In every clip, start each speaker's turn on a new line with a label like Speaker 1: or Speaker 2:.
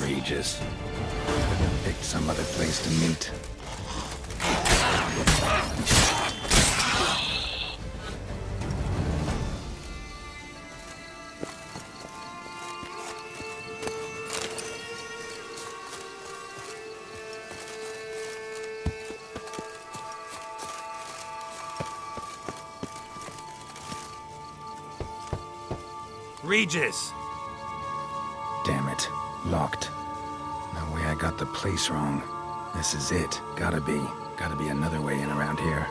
Speaker 1: Regis. Couldn't have picked some other place to meet.
Speaker 2: Regis!
Speaker 1: Damn it. Locked. No way I got the place wrong. This is it. Gotta be. Gotta be another way in around here.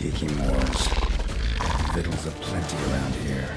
Speaker 1: Geeky morals. Victuals aplenty around here.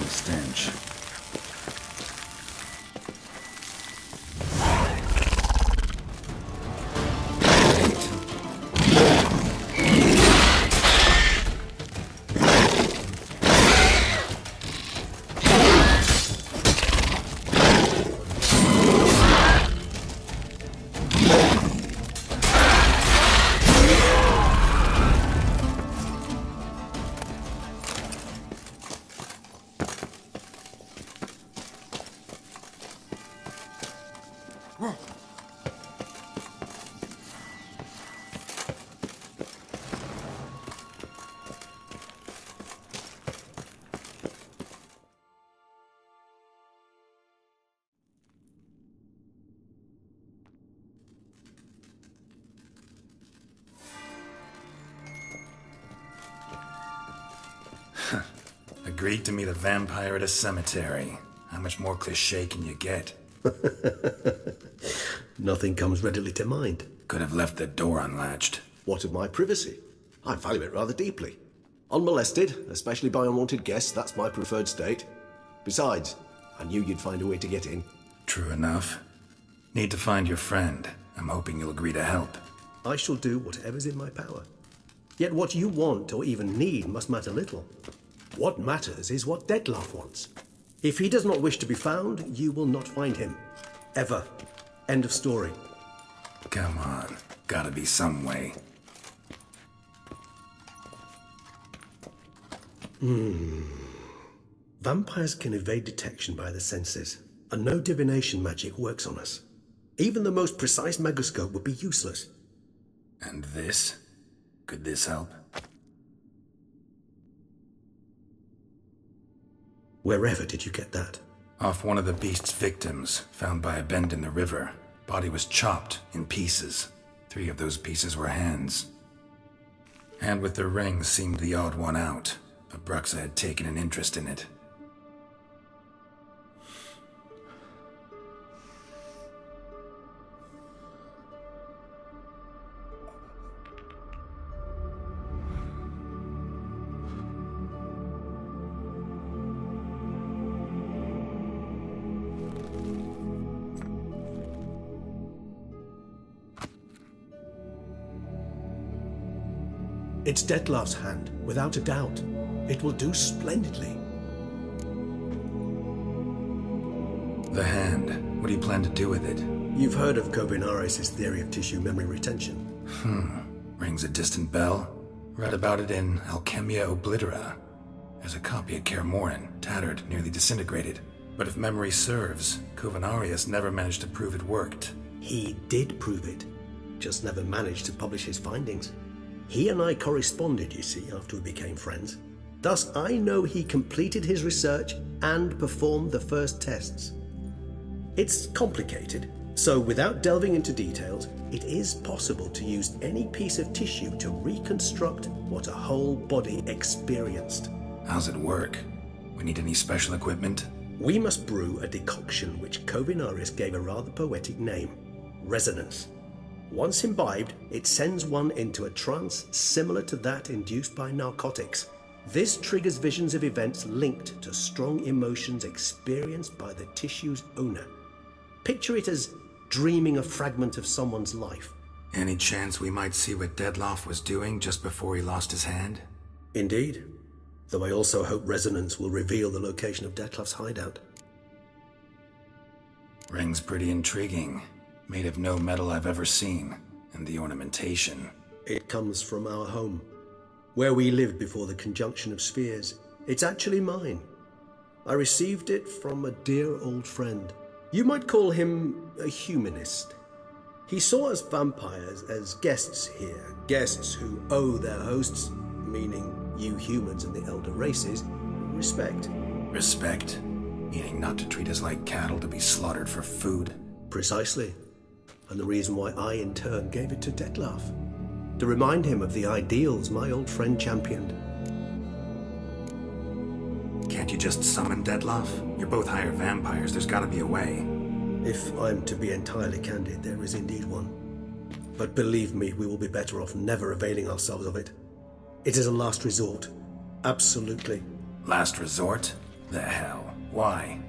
Speaker 1: Stench.
Speaker 2: Agreed to meet a vampire at a cemetery. How much more cliché can you get?
Speaker 3: Nothing comes readily to mind.
Speaker 2: Could have left the door unlatched.
Speaker 3: What of my privacy? I value it rather deeply. Unmolested, especially by unwanted guests, that's my preferred state. Besides, I knew you'd find a way to get in.
Speaker 2: True enough. Need to find your friend. I'm hoping you'll agree to help.
Speaker 3: I shall do whatever's in my power. Yet what you want or even need must matter little. What matters is what Dettlaff wants. If he does not wish to be found, you will not find him. Ever. End of story.
Speaker 2: Come on. Gotta be some way.
Speaker 3: Vampires can evade detection by the senses, and no divination magic works on us. Even the most precise megascope would be useless.
Speaker 2: And this? Could this help?
Speaker 3: Wherever did you get that?
Speaker 2: Off one of the beast's victims, found by a bend in the river. Body was chopped in pieces. 3 of those pieces were hands. Hand with the ring seemed the odd one out. Abruxa had taken an interest in it.
Speaker 3: It's Dettlaff's hand, without a doubt. It will do splendidly.
Speaker 2: The hand. What do you plan to do with it?
Speaker 3: You've heard of Kovinares' theory of tissue memory retention.
Speaker 2: Rings a distant bell. Read about it in Alchemia Oblitera. There's a copy at Kaer Morhen, tattered, nearly disintegrated. But if memory serves, Kovinares never managed to prove it worked.
Speaker 3: He did prove it, just never managed to publish his findings. He and I corresponded, you see, after we became friends. Thus, I know he completed his research and performed the first tests. It's complicated, so without delving into details, it is possible to use any piece of tissue to reconstruct what a whole body experienced.
Speaker 2: How's it work? We need any special equipment?
Speaker 3: We must brew a decoction which Kovinaris gave a rather poetic name, resonance. Once imbibed, it sends one into a trance similar to that induced by narcotics. This triggers visions of events linked to strong emotions experienced by the tissue's owner. Picture it as dreaming a fragment of someone's life.
Speaker 2: Any chance we might see what Dettlaff was doing just before he lost his hand?
Speaker 3: Indeed. Though I also hope resonance will reveal the location of Dettlaff's hideout.
Speaker 2: Ring's pretty intriguing. Made of no metal I've ever seen. And the ornamentation.
Speaker 3: It comes from our home, where we lived before the conjunction of spheres. It's actually mine. I received it from a dear old friend. You might call him a humanist. He saw us vampires as guests here, guests who owe their hosts, meaning you humans and the elder races, respect.
Speaker 2: Respect? Meaning not to treat us like cattle to be slaughtered for food?
Speaker 3: Precisely. And the reason why I in turn gave it to Dettlaff. To remind him of the ideals my old friend championed.
Speaker 2: Can't you just summon Dettlaff? You're both hired vampires, there's gotta be a way.
Speaker 3: If I'm to be entirely candid, there is indeed one. But believe me, we will be better off never availing ourselves of it. It is a last resort. Absolutely.
Speaker 2: Last resort? The hell? Why?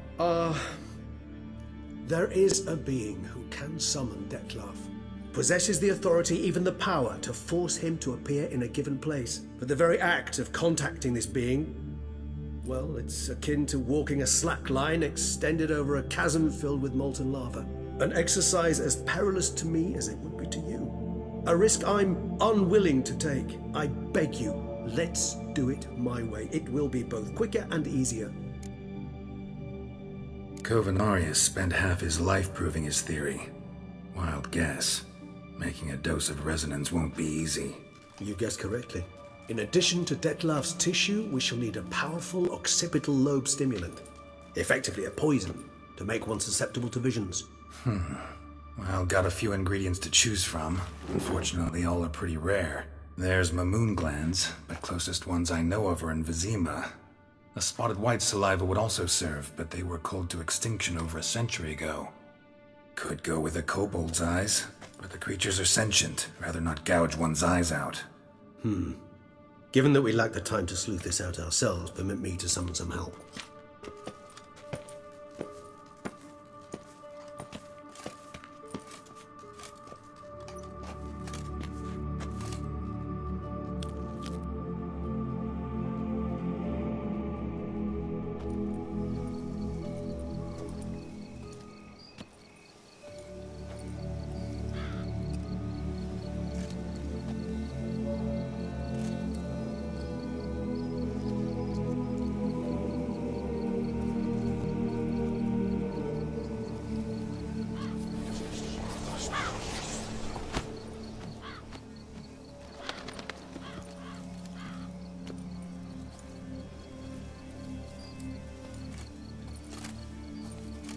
Speaker 3: There is a being who can summon Dettlaff. Possesses the authority, even the power, to force him to appear in a given place. But the very act of contacting this being, well, it's akin to walking a slack line extended over a chasm filled with molten lava. An exercise as perilous to me as it would be to you. A risk I'm unwilling to take. I beg you, let's do it my way. It will be both quicker and easier.
Speaker 2: Kovinaris spent half his life proving his theory. Wild guess. Making a dose of resonance won't be easy.
Speaker 3: You guessed correctly. In addition to Dettlaff's tissue, we shall need a powerful occipital lobe stimulant. Effectively a poison, to make one susceptible to visions.
Speaker 2: Well, got a few ingredients to choose from. Unfortunately, all are pretty rare. There's Mamoon glands, but closest ones I know of are in Vizima. A spotted white saliva would also serve, but they were cold to extinction over a century ago. Could go with a kobold's eyes, but the creatures are sentient. Rather not gouge one's eyes out.
Speaker 3: Given that we lack the time to sleuth this out ourselves, permit me to summon some help.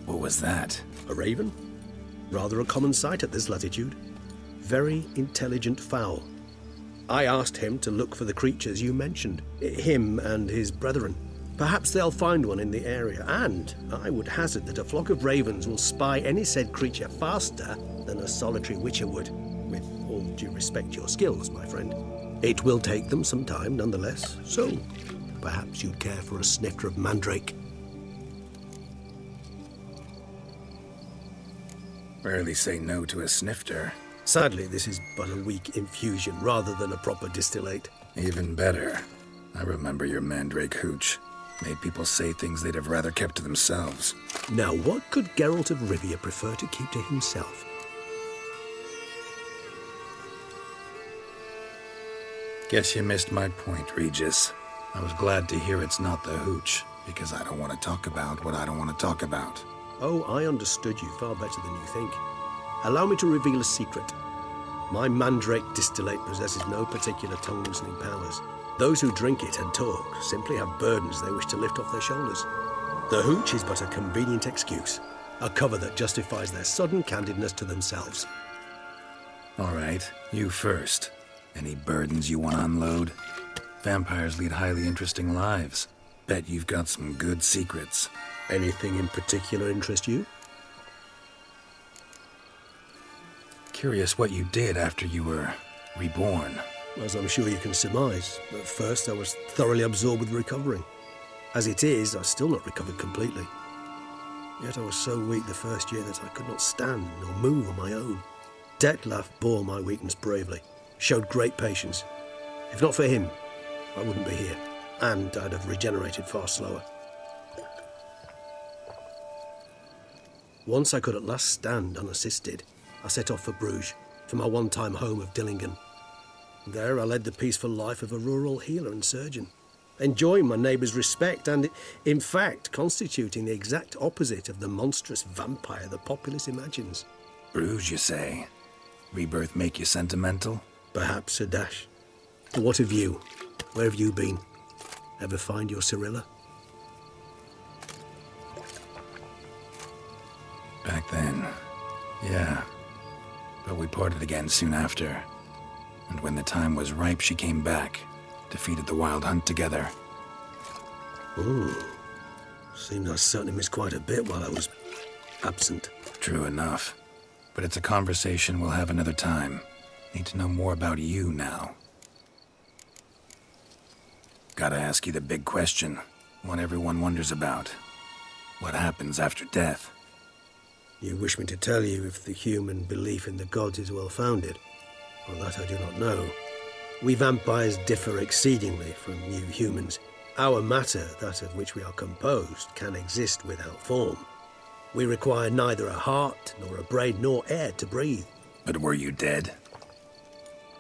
Speaker 2: What was that?
Speaker 3: A raven? Rather a common sight at this latitude. Very intelligent fowl. I asked him to look for the creatures you mentioned, him and his brethren. Perhaps they'll find one in the area, and I would hazard that a flock of ravens will spy any said creature faster than a solitary witcher would. With all due respect to your skills, my friend. It will take them some time, nonetheless, so perhaps you'd care for a snifter of mandrake.
Speaker 2: Rarely say no to a snifter.
Speaker 3: Sadly, this is but a weak infusion rather than a proper distillate.
Speaker 2: Even better. I remember your mandrake hooch. Made people say things they'd have rather kept to themselves.
Speaker 3: Now, what could Geralt of Rivia prefer to keep to himself?
Speaker 2: Guess you missed my point, Regis. I was glad to hear it's not the hooch, because I don't want to talk about what I don't want to talk about.
Speaker 3: Oh, I understood you far better than you think. Allow me to reveal a secret. My mandrake distillate possesses no particular tongue-loosening powers. Those who drink it and talk simply have burdens they wish to lift off their shoulders. The hooch is but a convenient excuse, a cover that justifies their sudden candidness to themselves.
Speaker 2: All right, you first. Any burdens you want to unload? Vampires lead highly interesting lives. Bet you've got some good secrets.
Speaker 3: Anything in particular interest you?
Speaker 2: Curious what you did after you were reborn.
Speaker 3: As I'm sure you can surmise, at first I was thoroughly absorbed with recovering. As it is, I've still not recovered completely. Yet I was so weak the first year that I could not stand or move on my own. Detlef bore my weakness bravely, showed great patience. If not for him, I wouldn't be here, and I'd have regenerated far slower. Once I could at last stand unassisted, I set off for Bruges, for my one-time home of Dillingen. There I led the peaceful life of a rural healer and surgeon, enjoying my neighbours' respect and, in fact, constituting the exact opposite of the monstrous vampire the populace imagines.
Speaker 2: Bruges, you say? Rebirth make you sentimental?
Speaker 3: Perhaps a dash. What of you? Where have you been? Ever find your Cyrilla?
Speaker 2: Back then, yeah. But we parted again soon after. And when the time was ripe, she came back. Defeated the Wild Hunt together.
Speaker 3: Ooh. Seems I certainly missed quite a bit while I was absent.
Speaker 2: True enough. But it's a conversation we'll have another time. Need to know more about you now. Gotta ask you the big question. One everyone wonders about. What happens after death?
Speaker 3: You wish me to tell you if the human belief in the gods is well-founded? Well, that I do not know. We vampires differ exceedingly from you humans. Our matter, that of which we are composed, can exist without form. We require neither a heart, nor a brain, nor air to breathe.
Speaker 2: But were you dead?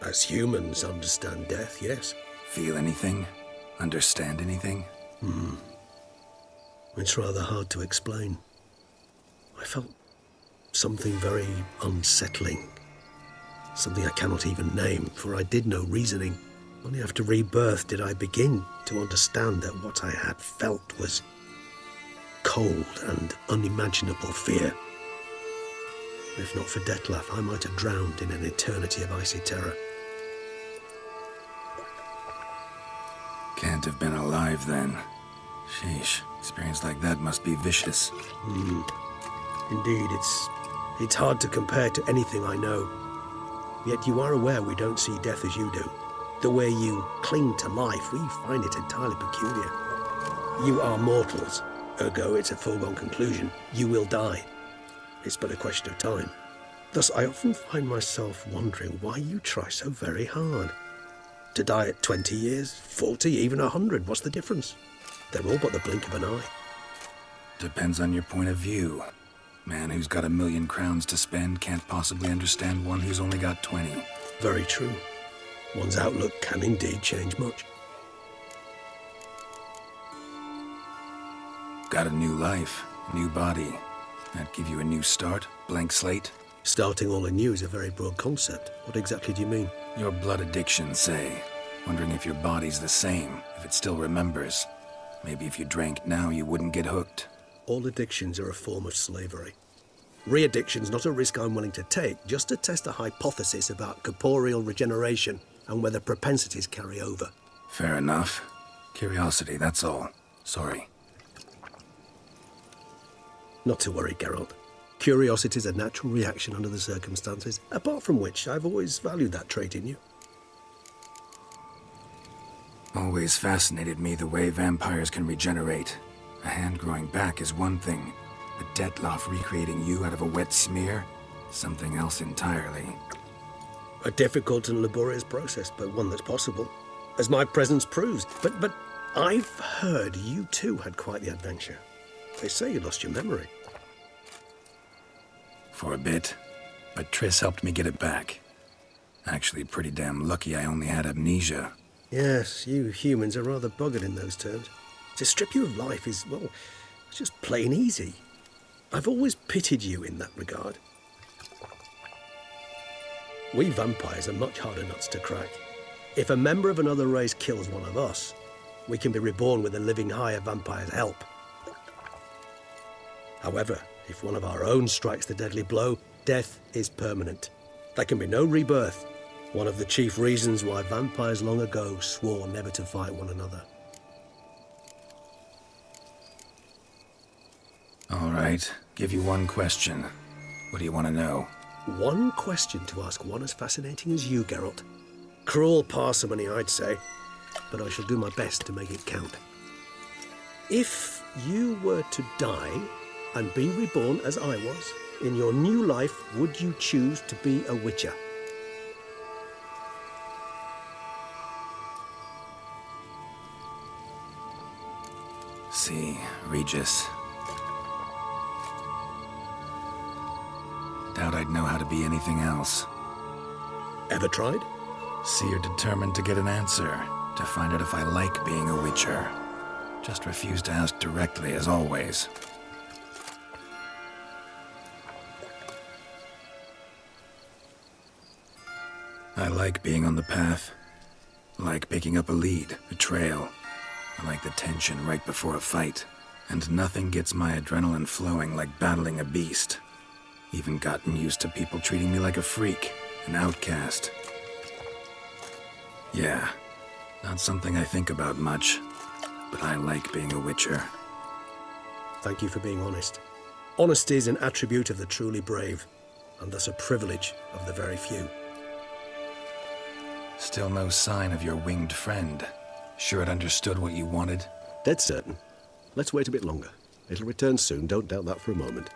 Speaker 3: As humans understand death, yes.
Speaker 2: Feel anything? Understand anything?
Speaker 3: It's rather hard to explain. I felt something very unsettling. Something I cannot even name, for I did no reasoning. Only after rebirth did I begin to understand that what I had felt was cold and unimaginable fear. If not for Detlef, I might have drowned in an eternity of icy terror.
Speaker 2: Can't have been alive then. Sheesh, experience like that must be vicious.
Speaker 3: Indeed, it's hard to compare to anything I know. Yet you are aware we don't see death as you do. The way you cling to life, we find it entirely peculiar. You are mortals, ergo it's a foregone conclusion. You will die. It's but a question of time. Thus, I often find myself wondering why you try so very hard. To die at 20 years, 40, even 100, what's the difference? They're all but the blink of an eye.
Speaker 2: Depends on your point of view. Man who's got 1,000,000 crowns to spend can't possibly understand one who's only got 20.
Speaker 3: Very true. One's outlook can indeed change much.
Speaker 2: Got a new life, a new body. That give you a new start, blank slate?
Speaker 3: Starting all anew is a very broad concept. What exactly do you mean?
Speaker 2: Your blood addiction, say. Wondering if your body's the same, if it still remembers. Maybe if you drank now, you wouldn't get hooked.
Speaker 3: All addictions are a form of slavery. Re-addiction's not a risk I'm willing to take, just to test a hypothesis about corporeal regeneration and whether propensities carry over.
Speaker 2: Fair enough. Curiosity, that's all. Sorry.
Speaker 3: Not to worry, Geralt. Curiosity is a natural reaction under the circumstances, apart from which I've always valued that trait in you.
Speaker 2: Always fascinated me the way vampires can regenerate. A hand growing back is one thing, but Detlef recreating you out of a wet smear? Something else entirely.
Speaker 3: A difficult and laborious process, but one that's possible, as my presence proves. But I've heard you too had quite the adventure. They say you lost your memory.
Speaker 2: For a bit, but Triss helped me get it back. Actually pretty damn lucky I only had amnesia.
Speaker 3: Yes, you humans are rather buggered in those terms. To strip you of life is, well, it's just plain easy. I've always pitied you in that regard. We vampires are much harder nuts to crack. If a member of another race kills one of us, we can be reborn with a living higher vampire's help. However, if one of our own strikes the deadly blow, death is permanent. There can be no rebirth. One of the chief reasons why vampires long ago swore never to fight one another.
Speaker 2: All right, give you one question. What do you want to know?
Speaker 3: One question to ask one as fascinating as you, Geralt. Cruel parsimony, I'd say, but I shall do my best to make it count. If you were to die and be reborn as I was, in your new life, would you choose to be a Witcher?
Speaker 2: See, Regis. Doubt I'd know how to be anything else.
Speaker 3: Ever tried?
Speaker 2: See, you're determined to get an answer, to find out if I like being a Witcher. Just refuse to ask directly, as always. I like being on the path. I like picking up a lead, a trail. I like the tension right before a fight. And nothing gets my adrenaline flowing like battling a beast. Even gotten used to people treating me like a freak, an outcast. Yeah, not something I think about much, but I like being a Witcher.
Speaker 3: Thank you for being honest. Honesty is an attribute of the truly brave, and thus a privilege of the very few.
Speaker 2: Still no sign of your winged friend. Sure it understood what you wanted?
Speaker 3: Dead certain. Let's wait a bit longer. It'll return soon, don't doubt that for a moment.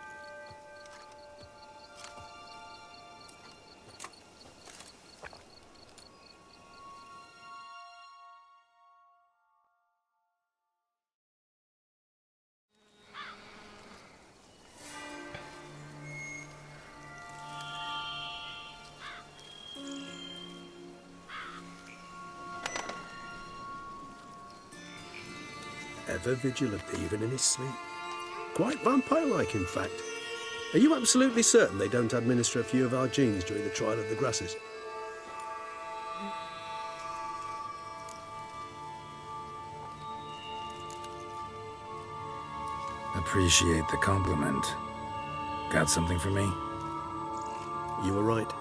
Speaker 3: Ever vigilant, even in his sleep. Quite vampire-like, in fact. Are you absolutely certain they don't administer a few of our genes during the trial of the grasses?
Speaker 2: Appreciate the compliment. Got something for me?
Speaker 3: You were right.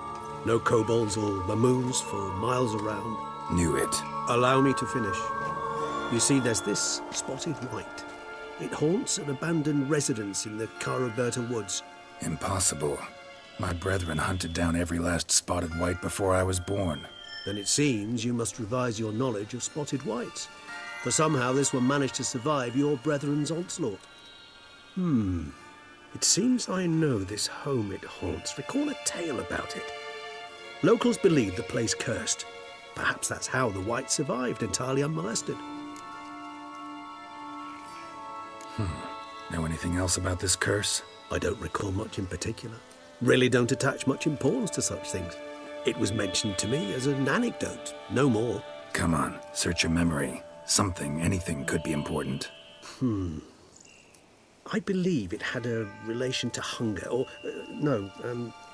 Speaker 3: No kobolds or mamoons for miles around.
Speaker 2: Knew it.
Speaker 3: Allow me to finish. You see, there's this spotted white. It haunts an abandoned residence in the Caraberta woods.
Speaker 2: Impossible. My brethren hunted down every last spotted white before I was born.
Speaker 3: Then it seems you must revise your knowledge of spotted whites. For somehow this one managed to survive your brethren's onslaught. It seems I know this home it haunts. Recall a tale about it. Locals believe the place cursed. Perhaps that's how the whites survived entirely unmolested.
Speaker 2: Know anything else about this curse?
Speaker 3: I don't recall much in particular. Really don't attach much importance to such things. It was mentioned to me as an anecdote, no more.
Speaker 2: Come on, search your memory. Something, anything could be important.
Speaker 3: I believe it had a relation to hunger, or,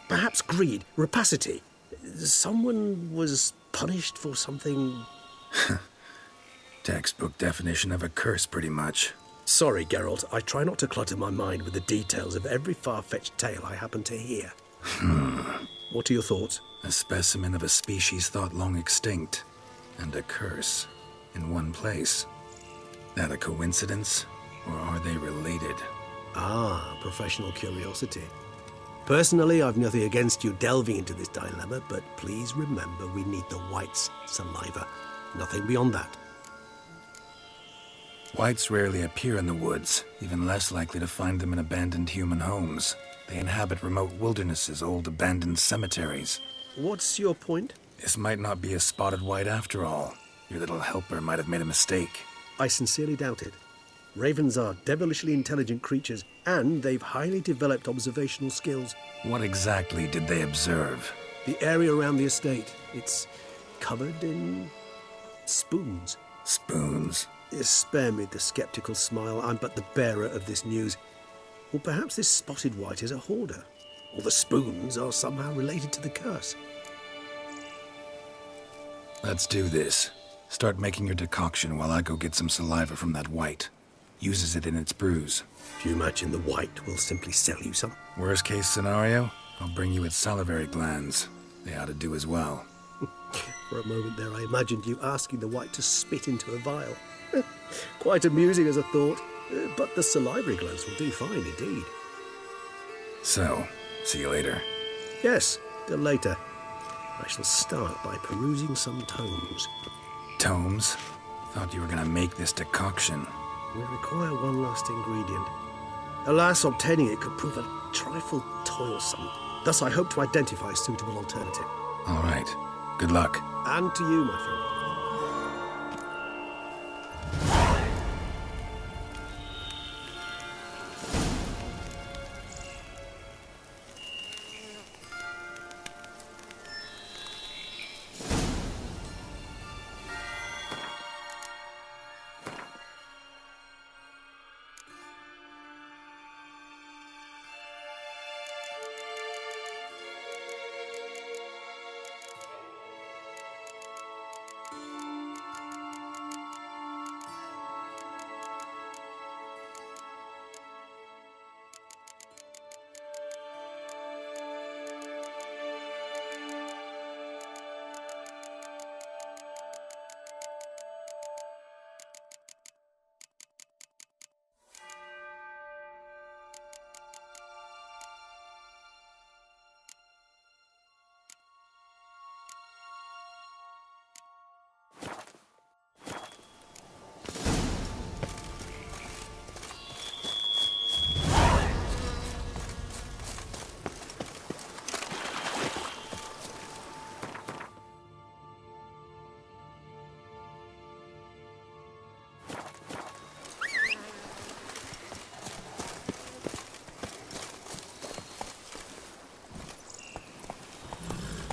Speaker 3: perhaps greed, rapacity. Someone was punished for something...
Speaker 2: Textbook definition of a curse, pretty much.
Speaker 3: Sorry, Geralt, I try not to clutter my mind with the details of every far-fetched tale I happen to hear. What are your thoughts?
Speaker 2: A specimen of a species thought long extinct, and a curse in one place. That a coincidence, or are they related?
Speaker 3: Ah, professional curiosity. Personally, I've nothing against you delving into this dilemma, but please remember we need the whites' saliva. Nothing beyond that.
Speaker 2: Whites rarely appear in the woods, even less likely to find them in abandoned human homes. They inhabit remote wildernesses, old abandoned cemeteries.
Speaker 3: What's your point?
Speaker 2: This might not be a spotted white after all. Your little helper might have made a mistake.
Speaker 3: I sincerely doubt it. Ravens are devilishly intelligent creatures, and they've highly developed observational skills.
Speaker 2: What exactly did they observe?
Speaker 3: The area around the estate. It's covered in spoons.
Speaker 2: Spoons?
Speaker 3: Spare me the skeptical smile. I'm but the bearer of this news. Or perhaps this spotted white is a hoarder. Or the spoons are somehow related to the curse.
Speaker 2: Let's do this. Start making your decoction while I go get some saliva from that white. Uses it in its brews.
Speaker 3: Do you imagine the white will simply sell you some?
Speaker 2: Worst case scenario, I'll bring you its salivary glands. They ought to do as well.
Speaker 3: For a moment there, I imagined you asking the white to spit into a vial. Quite amusing as a thought, but the salivary glands will do fine indeed.
Speaker 2: So, see you later.
Speaker 3: Yes, till later. I shall start by perusing some tomes.
Speaker 2: Tomes? Thought you were gonna make this decoction.
Speaker 3: We require one last ingredient. Alas, obtaining it could prove a trifle toilsome. Thus, I hope to identify a suitable alternative.
Speaker 2: All right. Good luck.
Speaker 3: And to you, my friend.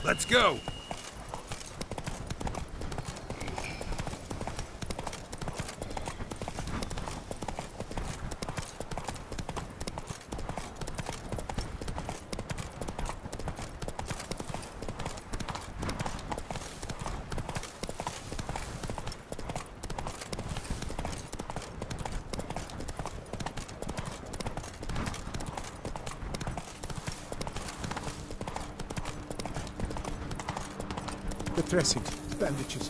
Speaker 2: Let's go!
Speaker 4: The dressings, bandages.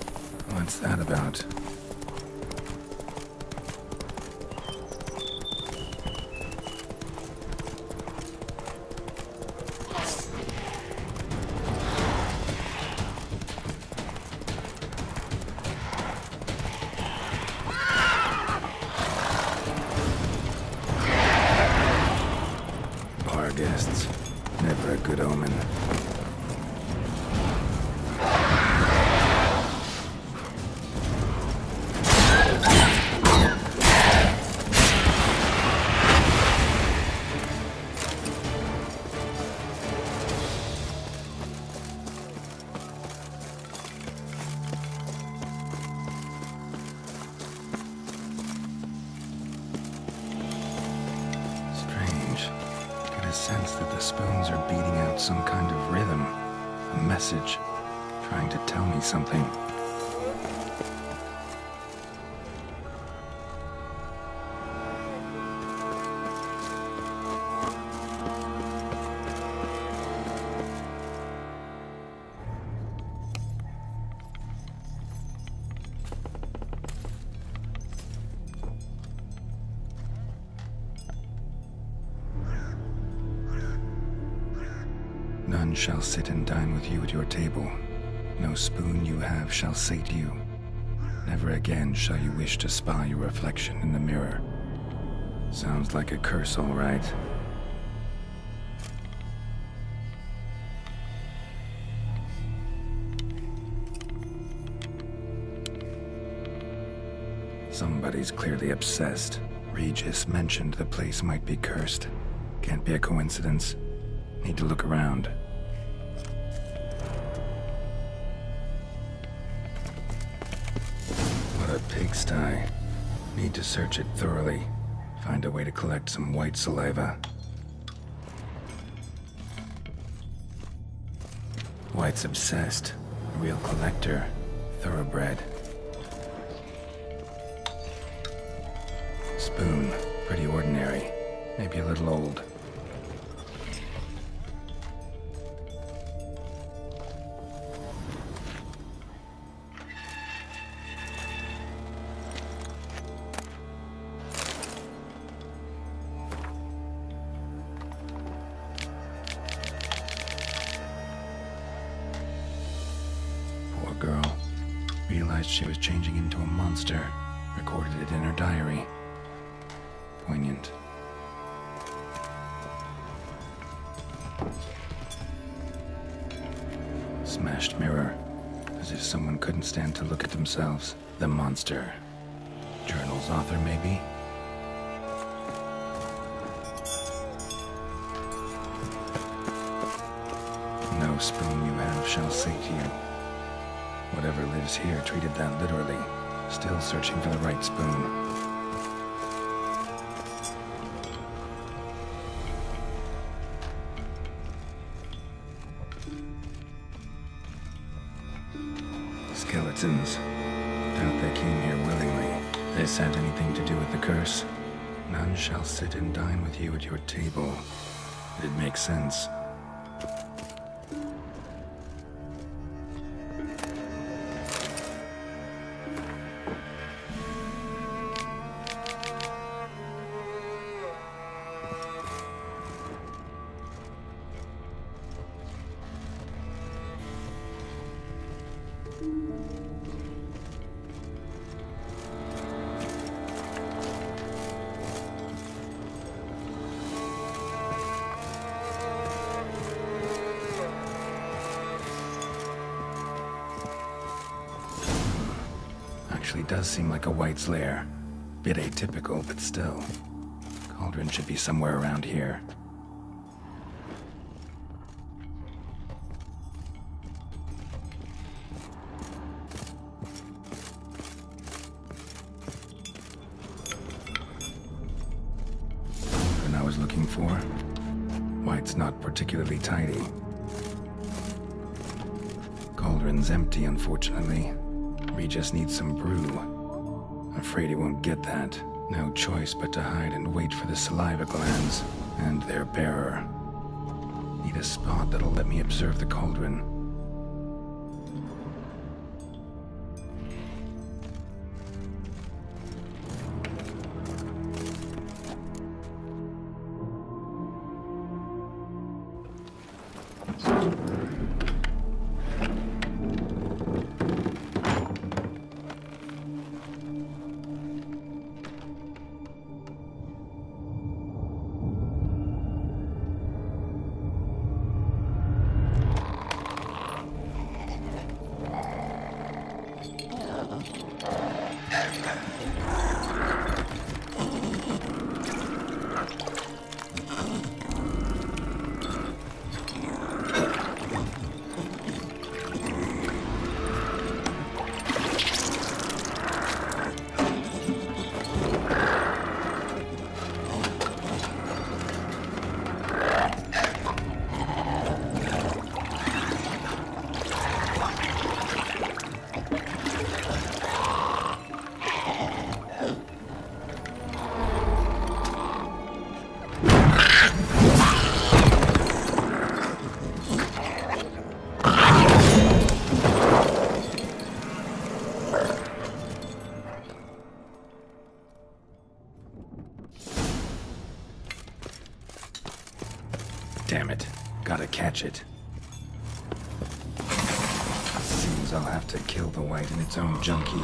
Speaker 1: What's that about? Bar guests. Never a good omen. Sense that the spoons are beating out some kind of rhythm, a message, trying to tell me something. None shall sit and dine with you at your table. No spoon you have shall sate you. Never again shall you wish to spy your reflection in the mirror. Sounds like a curse, all right. Somebody's clearly obsessed. Regis mentioned the place might be cursed. Can't be a coincidence. Need to look around. What a pigsty. Need to search it thoroughly. Find a way to collect some white saliva. White's obsessed. A real collector. thoroughbred. Spoon, pretty ordinary, maybe a little old. Poor girl. Realized she was changing into a monster. Recorded it in her diary. Poignant. Smashed mirror. As if someone couldn't stand to look at themselves. The monster. Journal's author, maybe? No spoon you have shall sate you. Whatever lives here treated that literally. Still searching for the right spoon. Skeletons. Doubt they came here willingly. This had anything to do with the curse? None shall sit and dine with you at your table. It makes sense. Actually does seem like a White's lair. Bit atypical, but still. Cauldron should be somewhere around here. Cauldron I was looking for. White's not particularly tidy. Cauldron's empty, unfortunately. We just need some brew. Afraid he won't get that. No choice but to hide and wait for the saliva glands and their bearer. Need a spot that'll let me observe the cauldron. Damn it. Gotta catch it. Seems I'll have to kill the White in its own junkie.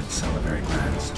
Speaker 1: that salivary glands.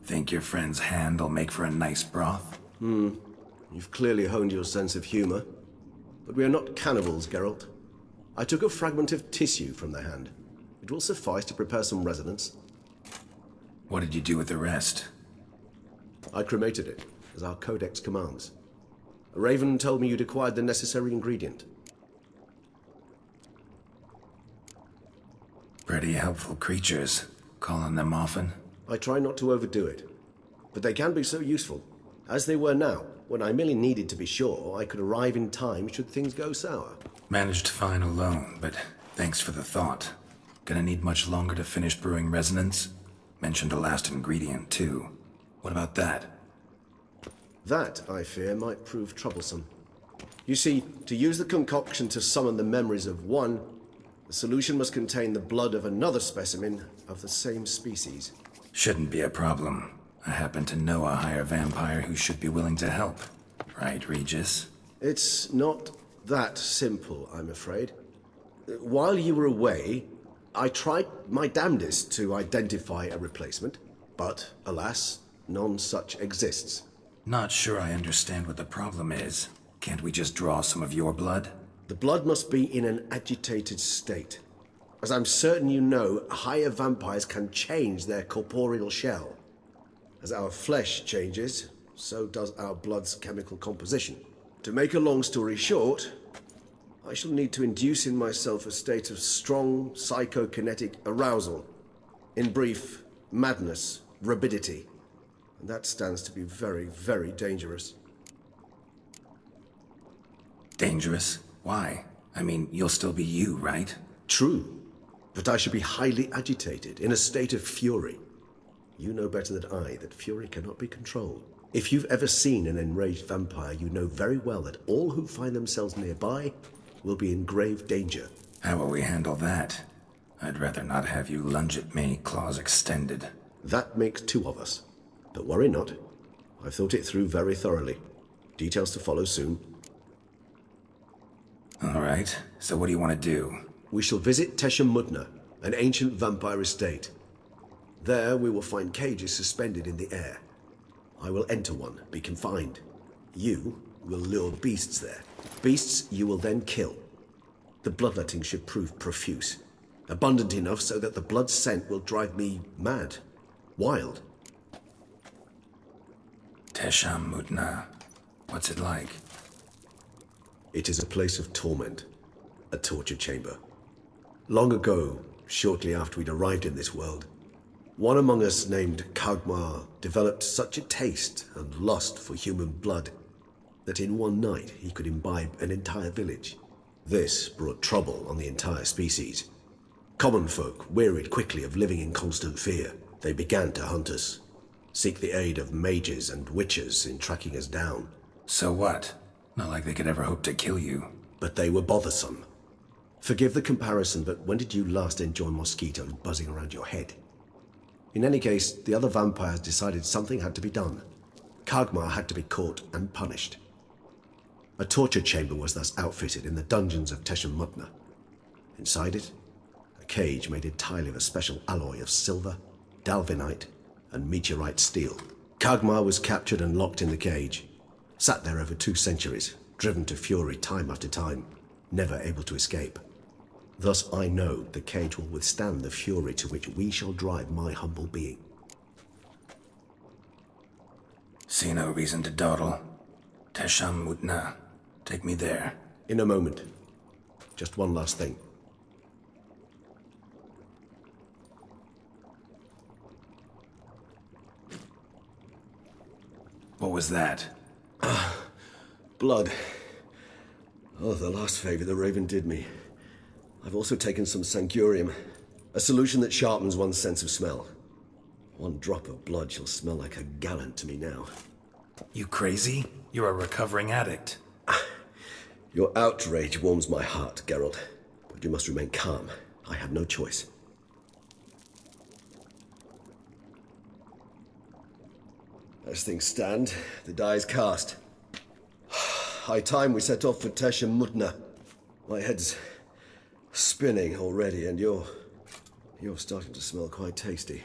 Speaker 2: Think your friend's hand'll make for a nice broth?
Speaker 3: You've clearly honed your sense of humor. But we are not cannibals, Geralt. I took a fragment of tissue from the hand. It will suffice to prepare some resonance.
Speaker 2: What did you do with the rest?
Speaker 3: I cremated it, as our codex commands. A raven told me you'd acquired the necessary ingredient.
Speaker 2: Pretty helpful creatures. Call on them often?
Speaker 3: I try not to overdo it. But they can be so useful, as they were now, when I merely needed to be sure I could arrive in time should things go sour.
Speaker 2: Managed fine alone, but thanks for the thought. Gonna need much longer to finish brewing resonance? Mentioned a last ingredient, too. What about that?
Speaker 3: That, I fear, might prove troublesome. You see, to use the concoction to summon the memories of one, the solution must contain the blood of another specimen of the same species.
Speaker 2: Shouldn't be a problem. I happen to know a higher vampire who should be willing to help. Right, Regis?
Speaker 3: It's not that simple, I'm afraid. While you were away, I tried my damnedest to identify a replacement, but alas, none such exists.
Speaker 2: Not sure I understand what the problem is. Can't we just draw some of your blood?
Speaker 3: The blood must be in an agitated state. As I'm certain you know, higher vampires can change their corporeal shell. As our flesh changes, so does our blood's chemical composition. To make a long story short, I shall need to induce in myself a state of strong psychokinetic arousal. In brief, madness, rabidity. And that stands to be very, very dangerous.
Speaker 2: Dangerous? Why? I mean, you'll still be you, right?
Speaker 3: True. But I should be highly agitated, in a state of fury. You know better than I that fury cannot be controlled. If you've ever seen an enraged vampire, you know very well that all who find themselves nearby will be in grave danger.
Speaker 2: How will we handle that? I'd rather not have you lunge at me, claws extended.
Speaker 3: That makes two of us. But worry not. I've thought it through very thoroughly. Details to follow soon.
Speaker 2: All right, so what do you want to do?
Speaker 3: We shall visit Tesha Mudna, an ancient vampire estate. There we will find cages suspended in the air. I will enter one, be confined. You will lure beasts there. Beasts you will then kill. The bloodletting should prove profuse. Abundant enough so that the blood scent will drive me mad. Wild.
Speaker 2: Tesham Mutna. What's it like?
Speaker 3: It is a place of torment. A torture chamber. Long ago, shortly after we'd arrived in this world, one among us named Kagmar developed such a taste and lust for human blood that in one night he could imbibe an entire village. This brought trouble on the entire species. Common folk wearied quickly of living in constant fear. They began to hunt us, seek the aid of mages and witches in tracking us down.
Speaker 2: So what? Not like they could ever hope to kill you.
Speaker 3: But they were bothersome. Forgive the comparison, but when did you last enjoy mosquitoes buzzing around your head? In any case, the other vampires decided something had to be done. Kagmar had to be caught and punished. A torture chamber was thus outfitted in the dungeons of Tesham Mutna. Inside it, a cage made entirely of a special alloy of silver, dalvinite, and meteorite steel. Kagmar was captured and locked in the cage. Sat there over 2 centuries, driven to fury time after time, never able to escape. Thus I know the cage will withstand the fury to which we shall drive my humble being.
Speaker 2: See no reason to dawdle. Tesham Mutna. Take me there.
Speaker 3: In a moment. Just one last thing.
Speaker 2: What was that?
Speaker 3: Blood. Oh, the last favor the Raven did me. I've also taken some Sangurium, a solution that sharpens one's sense of smell. 1 drop of blood shall smell like a gallon to me now.
Speaker 2: You crazy? You're a recovering addict.
Speaker 3: Your outrage warms my heart, Geralt. But you must remain calm. I have no choice. As things stand, the die is cast. High time we set off for Tesham Mutna. My head's spinning already, and you're starting to smell quite tasty.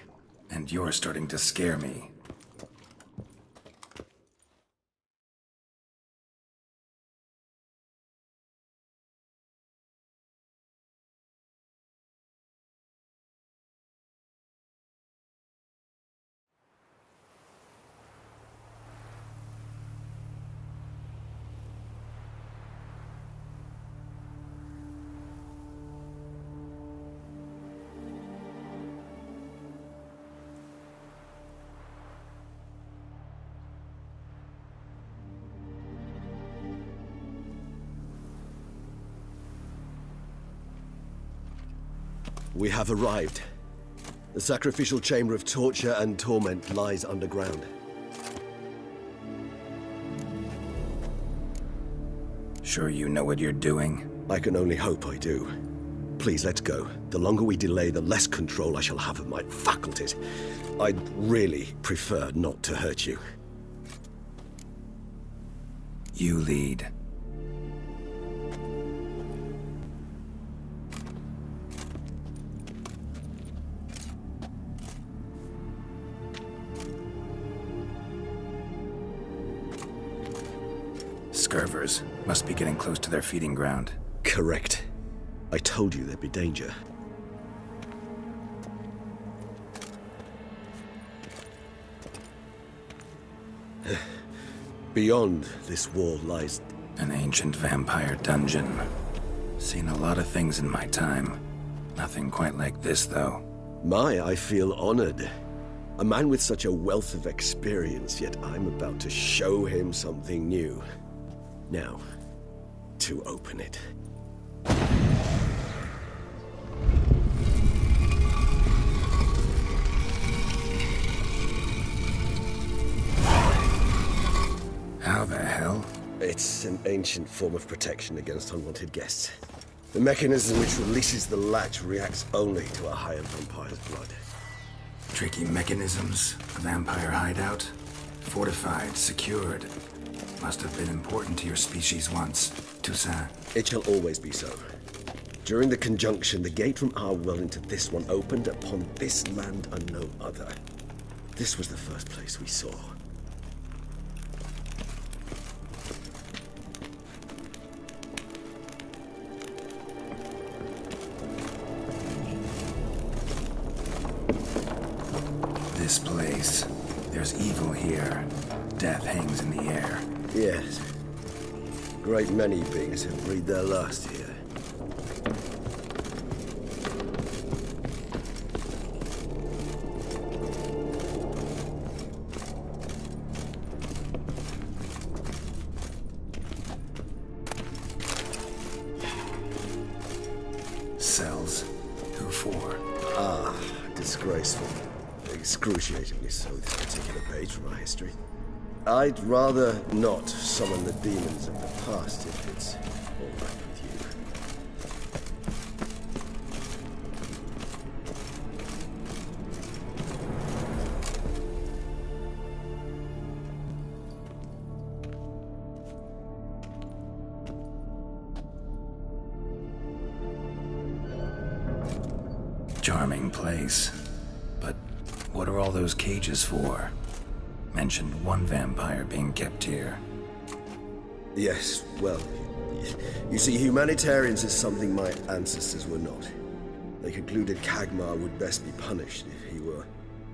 Speaker 2: And you're starting to scare me.
Speaker 3: We have arrived. The sacrificial chamber of torture and torment lies underground.
Speaker 2: Sure you know what you're doing?
Speaker 3: I can only hope I do. Please, let's go. The longer we delay, the less control I shall have of my faculties. I'd really prefer not to hurt you.
Speaker 2: You lead. Scurvers must be getting close to their feeding ground.
Speaker 3: Correct. I told you there'd be danger. Beyond this wall lies...
Speaker 2: An ancient vampire dungeon. Seen a lot of things in my time. Nothing quite like this, though.
Speaker 3: I feel honored. A man with such a wealth of experience, yet I'm about to show him something new. Now, to open it.
Speaker 2: How the hell?
Speaker 3: It's an ancient form of protection against unwanted guests. The mechanism which releases the latch reacts only to a higher vampire's blood.
Speaker 2: Tricky mechanisms, a vampire hideout. Fortified, secured. Must have been important to your species once, Toussaint.
Speaker 3: It shall always be so. During the conjunction, the gate from our well into this one opened upon this land and no other. This was the first place we saw.
Speaker 2: This place. There's evil here. Death hangs in the air.
Speaker 5: Yes. A great many beings have breathed their last here.
Speaker 2: Cells? Who for?
Speaker 5: Ah, disgraceful. Excruciatingly so, this particular page from our history. I'd rather not summon the demons of the past if it's all right with
Speaker 2: you. Charming place. But what are all those cages for? Mentioned one vampire being kept here.
Speaker 5: Yes, well, you see, humanitarians is something my ancestors were not. They concluded Kagmar would best be punished if he were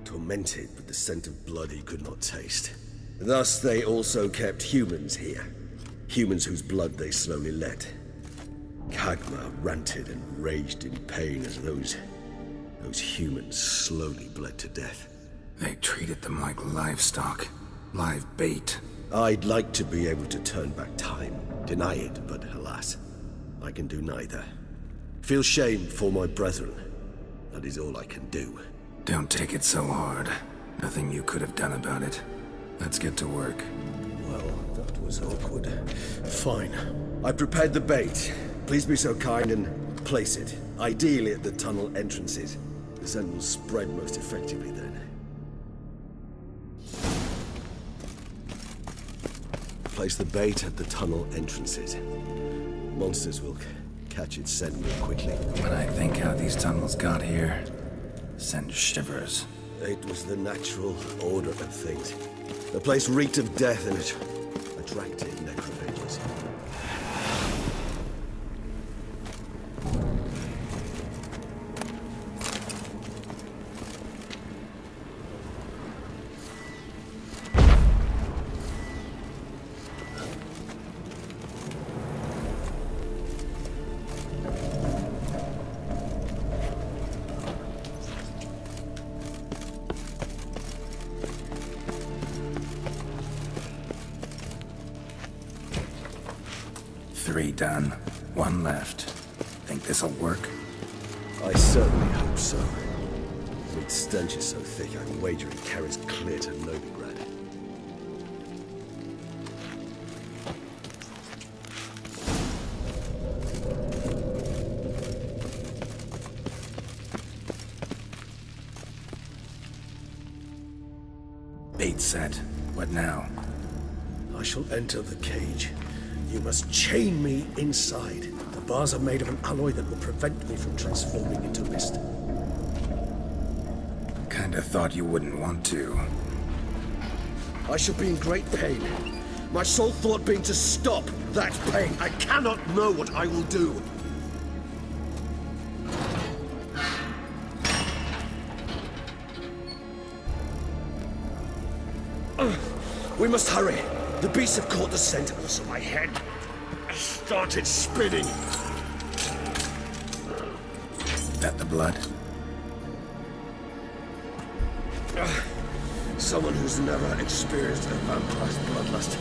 Speaker 5: tormented with the scent of blood he could not taste. Thus, they also kept humans here. Humans whose blood they slowly let. Kagmar ranted and raged in pain as those humans slowly bled to death.
Speaker 2: They treated them like livestock. Live bait.
Speaker 5: I'd like to be able to turn back time, deny it, but alas, I can do neither. Feel shame for my brethren. That is all I can do.
Speaker 2: Don't take it so hard. Nothing you could have done about it. Let's get to work.
Speaker 5: Well, that was awkward. Fine. I prepared the bait. Please be so kind and place it. Ideally at the tunnel entrances. The scent will spread most effectively then. Place the bait at the tunnel entrances. Monsters will catch its scent more quickly.
Speaker 2: When I think how these tunnels got here, send shivers.
Speaker 5: It was the natural order of things. The place reeked of death and it attracted necrophages.
Speaker 2: Three done. One left. Think this'll work?
Speaker 5: I certainly hope so. Its stench is so thick, I'm wagering it carries clear to Novigrad.
Speaker 2: Bait set. What now?
Speaker 3: I shall enter the cage. You must chain me inside. The bars are made of an alloy that will prevent me from transforming into mist.
Speaker 2: Kinda thought you wouldn't want to.
Speaker 3: I shall be in great pain. My sole thought being to stop that pain. I cannot know what I will do. We must hurry. The beasts have caught the scent, also my head started spinning.
Speaker 2: That the blood?
Speaker 3: Someone who's never experienced a vampire's bloodlust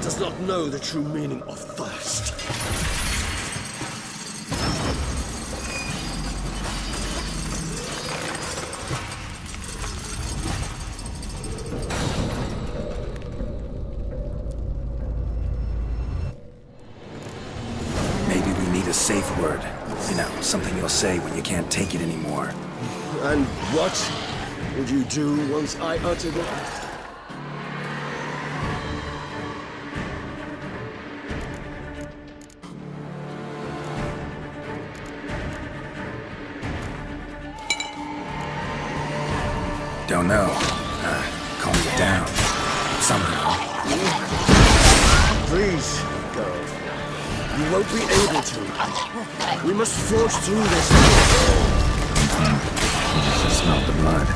Speaker 3: does not know the true meaning of thirst.
Speaker 2: Safe word. You know, something you'll say when you can't take it anymore.
Speaker 5: And what would you do once I uttered it?
Speaker 2: Don't know. Calm you down. Somehow.
Speaker 5: Please, go. You won't be able to. We must forge through this.
Speaker 2: Smell the blood.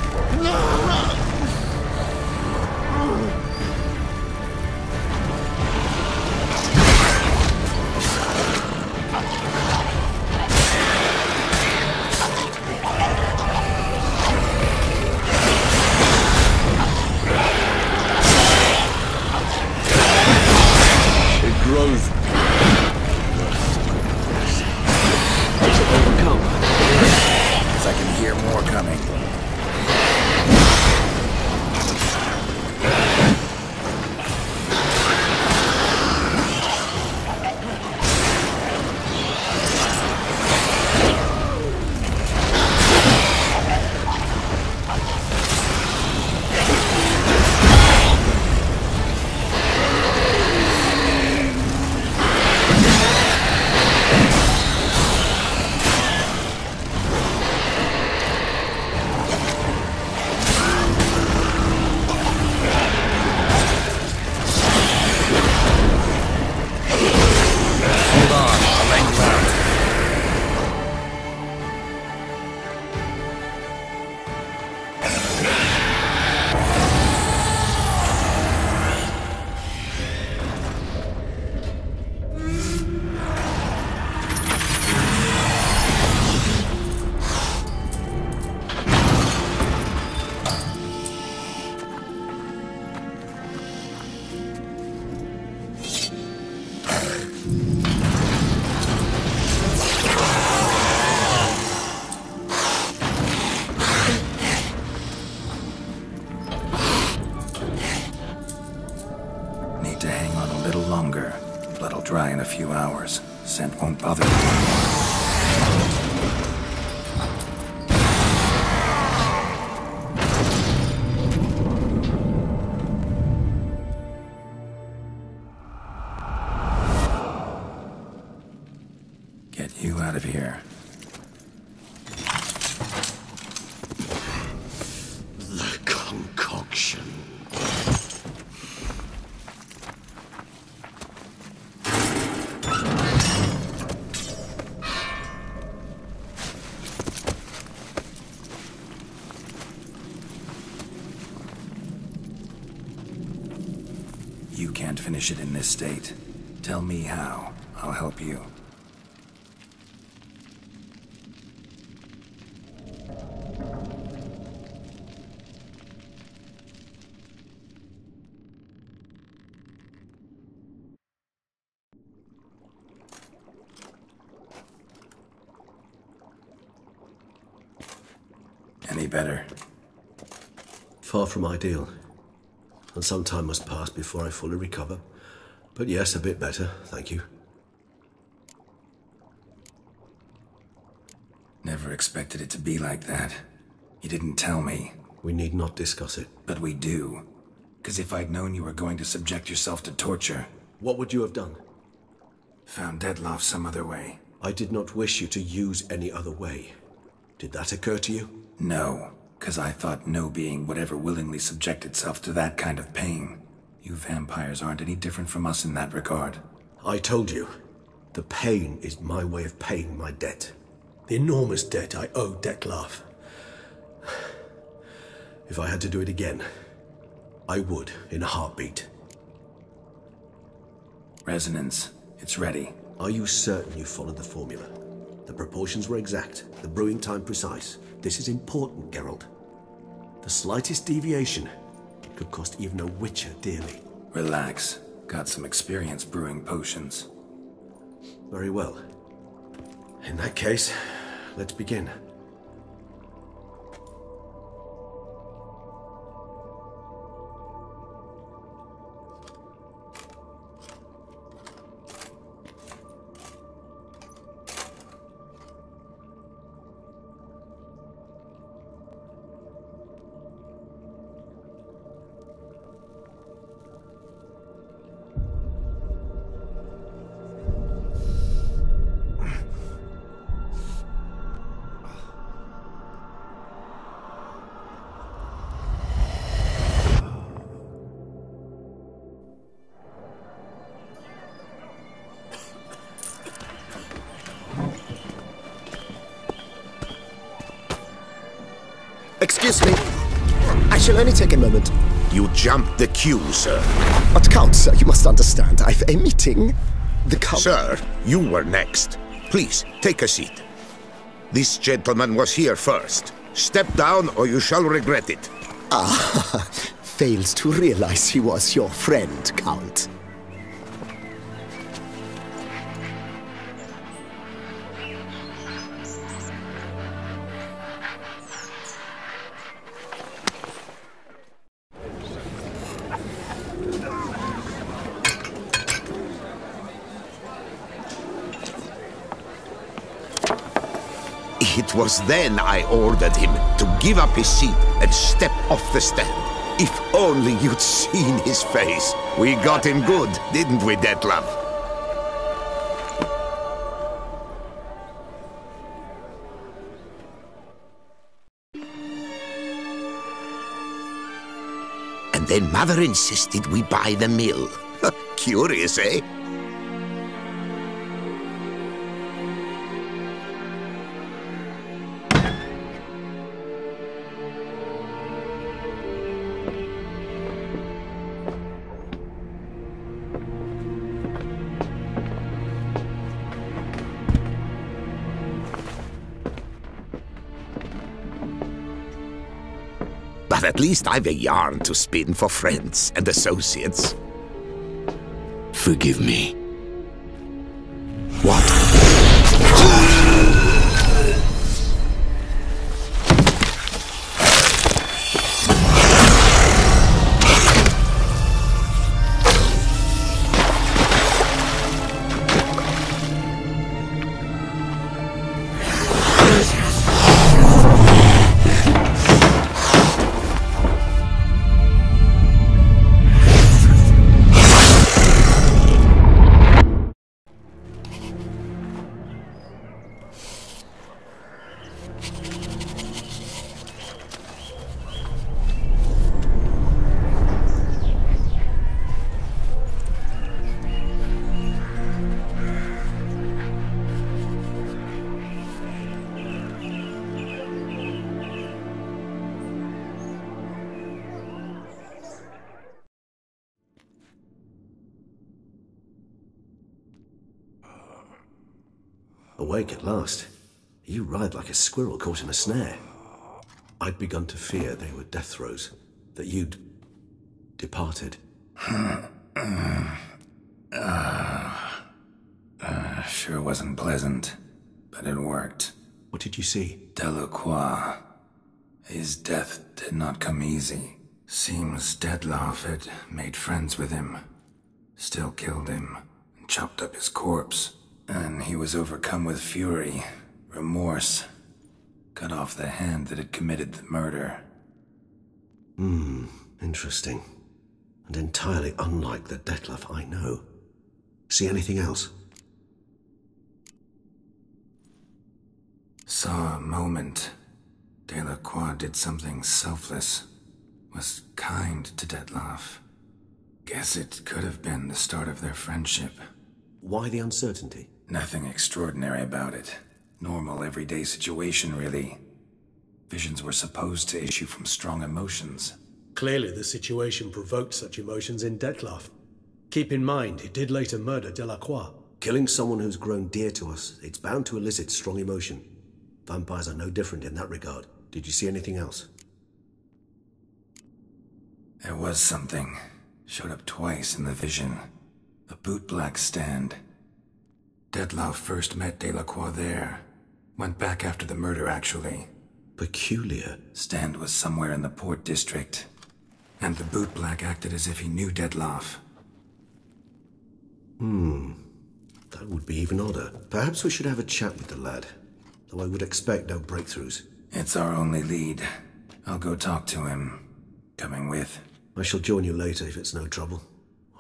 Speaker 2: can hear more coming. Dry in a few hours. Scent won't bother you anymore. Get you out of here.
Speaker 3: The concoction.
Speaker 2: You can't finish it in this state. Tell me how. I'll help you. Any better?
Speaker 3: Far from ideal. And some time must pass before I fully recover. But yes, a bit better, thank you.
Speaker 2: Never expected it to be like that. You didn't tell me.
Speaker 3: We need not discuss it.
Speaker 2: But we do. 'Cause if I'd known you were going to subject yourself to torture...
Speaker 3: What would you have done?
Speaker 2: Found Dettlaff some other way.
Speaker 3: I did not wish you to use any other way. Did that occur to you?
Speaker 2: No. 'Cause I thought no being would ever willingly subject itself to that kind of pain. You vampires aren't any different from us in that regard.
Speaker 3: I told you, the pain is my way of paying my debt. The enormous debt I owe Dettlaff. If I had to do it again, I would in a heartbeat.
Speaker 2: Resonance. It's ready.
Speaker 3: Are you certain you followed the formula? The proportions were exact, the brewing time precise. This is important, Geralt. The slightest deviation could cost even a witcher dearly.
Speaker 2: Relax. Got some experience brewing potions.
Speaker 3: Very well. In that case, let's begin.
Speaker 6: Excuse me. I shall only take a moment.
Speaker 7: You jumped the queue, sir.
Speaker 6: But Count, sir, you must understand. I've a meeting. The Count...
Speaker 7: Sir, you were next. Please, take a seat. This gentleman was here first. Step down or you shall regret it.
Speaker 6: Ah, fails to realize he was your friend, Count.
Speaker 7: It was then I ordered him to give up his seat and step off the stand. If only you'd seen his face. We got him good, didn't we, Detlef? And then Mother insisted we buy the mill. Curious, eh? But at least I've a yarn to spin for friends and associates. Forgive me. What?
Speaker 3: Awake at last. You ride like a squirrel caught in a snare. I'd begun to fear they were death throes, that you'd departed.
Speaker 2: Sure wasn't pleasant, but it worked.
Speaker 3: What did you see?
Speaker 2: Delacroix. His death did not come easy. Seems Detlef had made friends with him, still killed him, and chopped up his corpse. And he was overcome with fury, remorse, cut off the hand that had committed the murder.
Speaker 3: Interesting. And entirely unlike the Detlef I know. See anything else?
Speaker 2: Saw a moment. Delacroix did something selfless. Was kind to Detlef. Guess it could have been the start of their friendship.
Speaker 3: Why the uncertainty?
Speaker 2: Nothing extraordinary about it. Normal, everyday situation, really. Visions were supposed to issue from strong emotions.
Speaker 3: Clearly the situation provoked such emotions in Detlef. Keep in mind, he did later murder Delacroix. Killing someone who's grown dear to us, it's bound to elicit strong emotion. Vampires are no different in that regard. Did you see anything else?
Speaker 2: There was something. Showed up twice in the vision. A bootblack stand. Detlef first met Delacroix there. Went back after the murder, actually.
Speaker 3: Peculiar.
Speaker 2: Stand was somewhere in the port district. And the bootblack acted as if he knew Detlef.
Speaker 3: That would be even odder. Perhaps we should have a chat with the lad. Though I would expect no breakthroughs.
Speaker 2: It's our only lead. I'll go talk to him. Coming with?
Speaker 3: I shall join you later if it's no trouble.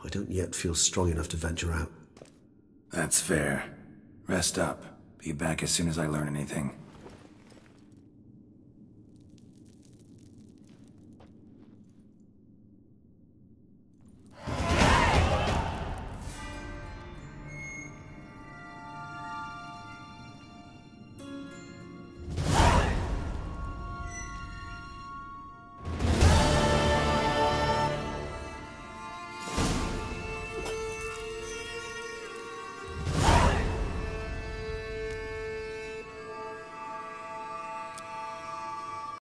Speaker 3: I don't yet feel strong enough to venture out.
Speaker 2: That's fair. Rest up. Be back as soon as I learn anything.